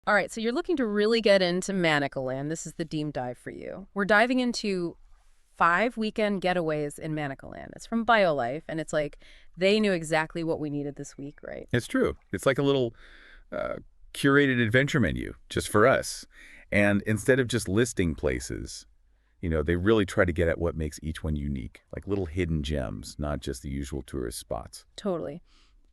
All right, so you're looking to really get into Manicaland. This is the deep dive for you. We're diving into 5 weekend getaways in Manicaland. It's from Byolife, and it's like they knew exactly what we needed this week, right? It's true. It's like a little uh, curated adventure menu just for us. And instead of just listing places, they really try to get at what makes each one unique, like little hidden gems, not just the usual tourist spots. Totally.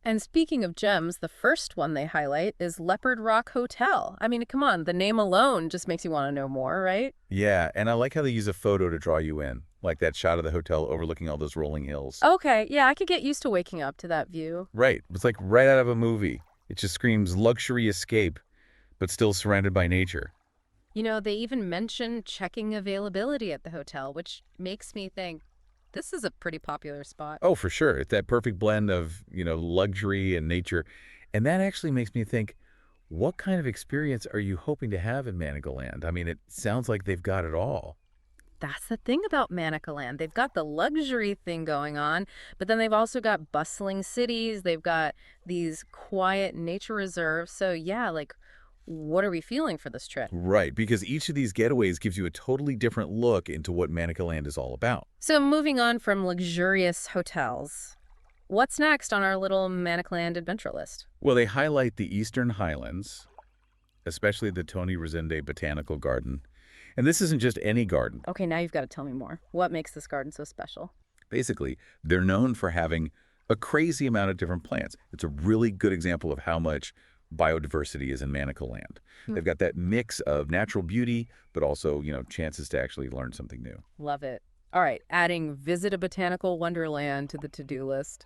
And speaking of gems, the first one they highlight is Leopard Rock Hotel. I mean, come on, the name alone just makes you want to know more, right? Yeah, and I like how they use a photo to draw you in, like that shot of the hotel overlooking all those rolling hills. Okay, yeah, I could get used to waking up to that view. Right. It's like right out of a movie. It just screams luxury escape, but still surrounded by nature. They even mention checking availability at the hotel, which makes me think this is a pretty popular spot. Oh, for sure. It's that perfect blend of, luxury and nature. And that actually makes me think, what kind of experience are you hoping to have in Manicaland? I mean, it sounds like they've got it all. That's the thing about Manicaland. They've got the luxury thing going on, but then they've also got bustling cities. They've got these quiet nature reserves. So, yeah, like, what are we feeling for this trip? Right, because each of these getaways gives you a totally different look into what Manicaland is all about. So, moving on from luxurious hotels, what's next on our little Manicaland adventure list? Well, they highlight the Eastern Highlands, especially the Tony Resende Botanical Garden. And this isn't just any garden. Okay, now you've got to tell me more. What makes this garden so special? Basically, they're known for having a crazy amount of different plants. It's a really good example of how much biodiversity is in Manicaland. Hmm. They've got that mix of natural beauty, but also, chances to actually learn something new. Love it. All right, adding visit a botanical wonderland to the to-do list.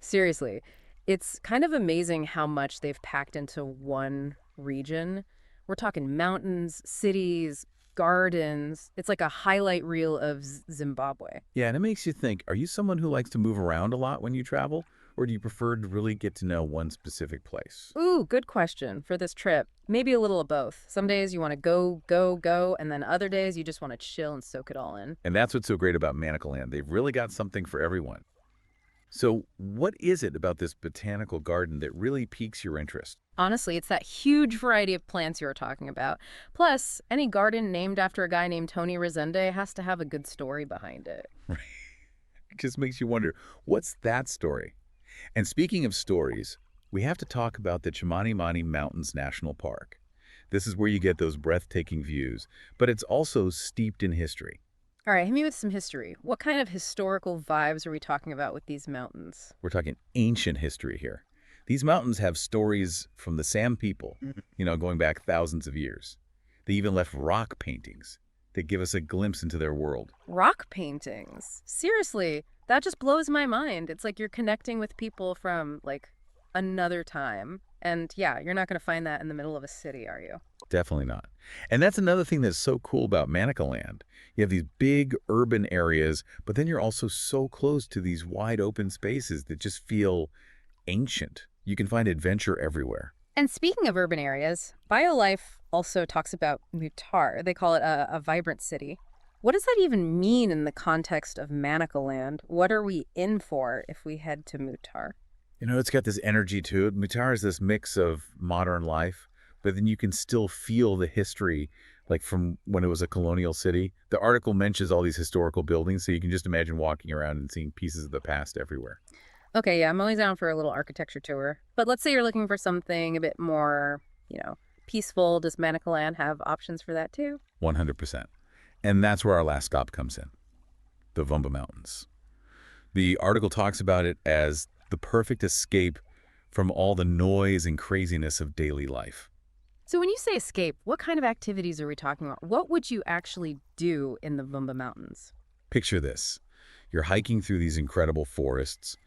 Seriously, it's kind of amazing how much they've packed into one region. We're talking mountains, cities, gardens. It's like a highlight reel of Zimbabwe. Yeah, and it makes you think, are you someone who likes to move around a lot when you travel? Or do you prefer to really get to know one specific place? Ooh, good question for this trip. Maybe a little of both. Some days you want to go, go, go, and then other days you just want to chill and soak it all in. And that's what's so great about Manicaland. They've really got something for everyone. So what is it about this botanical garden that really piques your interest? Honestly, it's that huge variety of plants you were talking about. Plus, any garden named after a guy named Tony Resende has to have a good story behind it. It just makes you wonder, what's that story? And speaking of stories, we have to talk about the Chimanimani Mountains National Park. This is where you get those breathtaking views, but it's also steeped in history. All right, hit me with some history. What kind of historical vibes are we talking about with these mountains? We're talking ancient history here. These mountains have stories from the Sam people, going back thousands of years. They even left rock paintings that give us a glimpse into their world. Rock paintings. Seriously, that just blows my mind. It's like you're connecting with people from, like, another time. And yeah, you're not going to find that in the middle of a city, are you? Definitely not. And that's another thing that's so cool about Manicaland. You have these big urban areas, but then you're also so close to these wide open spaces that just feel ancient. You can find adventure everywhere. And speaking of urban areas, BioLife also talks about Mutar. They call it a vibrant city. What does that even mean in the context of Manicaland? What are we in for if we head to Mutar? It's got this energy to it. Mutar is this mix of modern life, but then you can still feel the history, like from when it was a colonial city. The article mentions all these historical buildings, so you can just imagine walking around and seeing pieces of the past everywhere. Okay, yeah, I'm always down for a little architecture tour. But let's say you're looking for something a bit more, peaceful. Does Manicaland have options for that too? 100%. And that's where our last stop comes in, the Vumba Mountains. The article talks about it as the perfect escape from all the noise and craziness of daily life. So when you say escape, what kind of activities are we talking about? What would you actually do in the Vumba Mountains? Picture this. You're hiking through these incredible forests.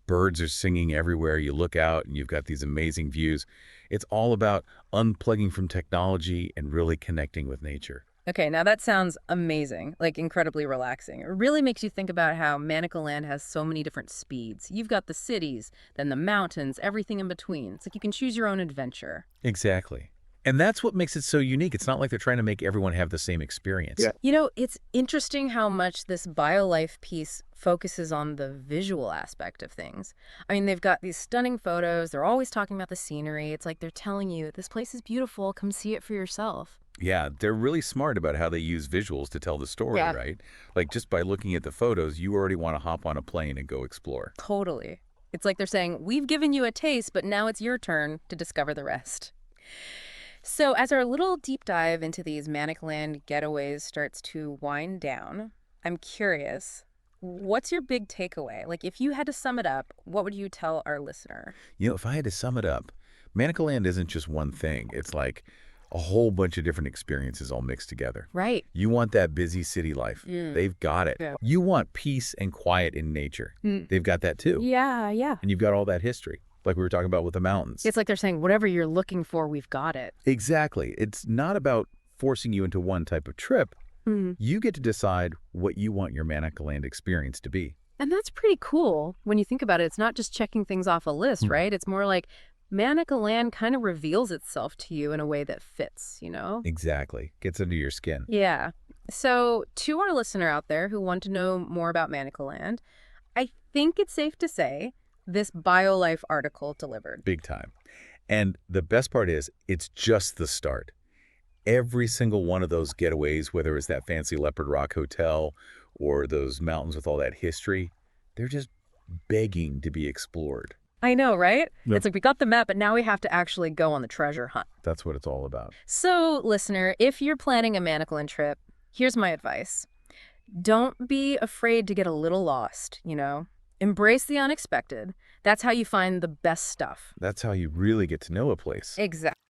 Birds are singing everywhere. You look out and you've got these amazing views. It's all about unplugging from technology and really connecting with nature. Okay, now that sounds amazing, like incredibly relaxing. It really makes you think about how Manicaland has so many different speeds. You've got the cities, then the mountains, everything in between. It's like you can choose your own adventure. Exactly. And that's what makes it so unique. It's not like they're trying to make everyone have the same experience. Yeah. You know, it's interesting how much this Byolife piece focuses on the visual aspect of things. I mean, they've got these stunning photos. They're always talking about the scenery. It's like they're telling you, this place is beautiful. Come see it for yourself. Yeah, they're really smart about how they use visuals to tell the story, Yeah. right? Like just by looking at the photos, you already want to hop on a plane and go explore. Totally. It's like they're saying, we've given you a taste, but now it's your turn to discover the rest. So as our little deep dive into these Manicaland getaways starts to wind down, I'm curious, what's your big takeaway? Like, if you had to sum it up, what would you tell our listener? If I had to sum it up, Manicaland isn't just one thing. It's like a whole bunch of different experiences all mixed together. Right. You want that busy city life. Mm. They've got it. Yeah. You want peace and quiet in nature. Mm. They've got that too. Yeah. And you've got all that history, like we were talking about with the mountains. It's like they're saying, whatever you're looking for, we've got it. Exactly. It's not about forcing you into one type of trip. Mm. You get to decide what you want your Manicaland experience to be. And that's pretty cool when you think about it. It's not just checking things off a list, right? It's more like Manicaland kind of reveals itself to you in a way that fits, you know? Exactly. Gets under your skin. Yeah. So to our listener out there who want to know more about Manicaland, I think it's safe to say this Byolife article delivered. Big time. And the best part is, it's just the start. Every single one of those getaways, whether it's that fancy Leopard Rock Hotel or those mountains with all that history, they're just begging to be explored. I know, right? Yep. It's like we got the map, but now we have to actually go on the treasure hunt. That's what it's all about. So, listener, if you're planning a Manicaland trip, here's my advice. Don't be afraid to get a little lost, you know? Embrace the unexpected. That's how you find the best stuff. That's how you really get to know a place. Exactly.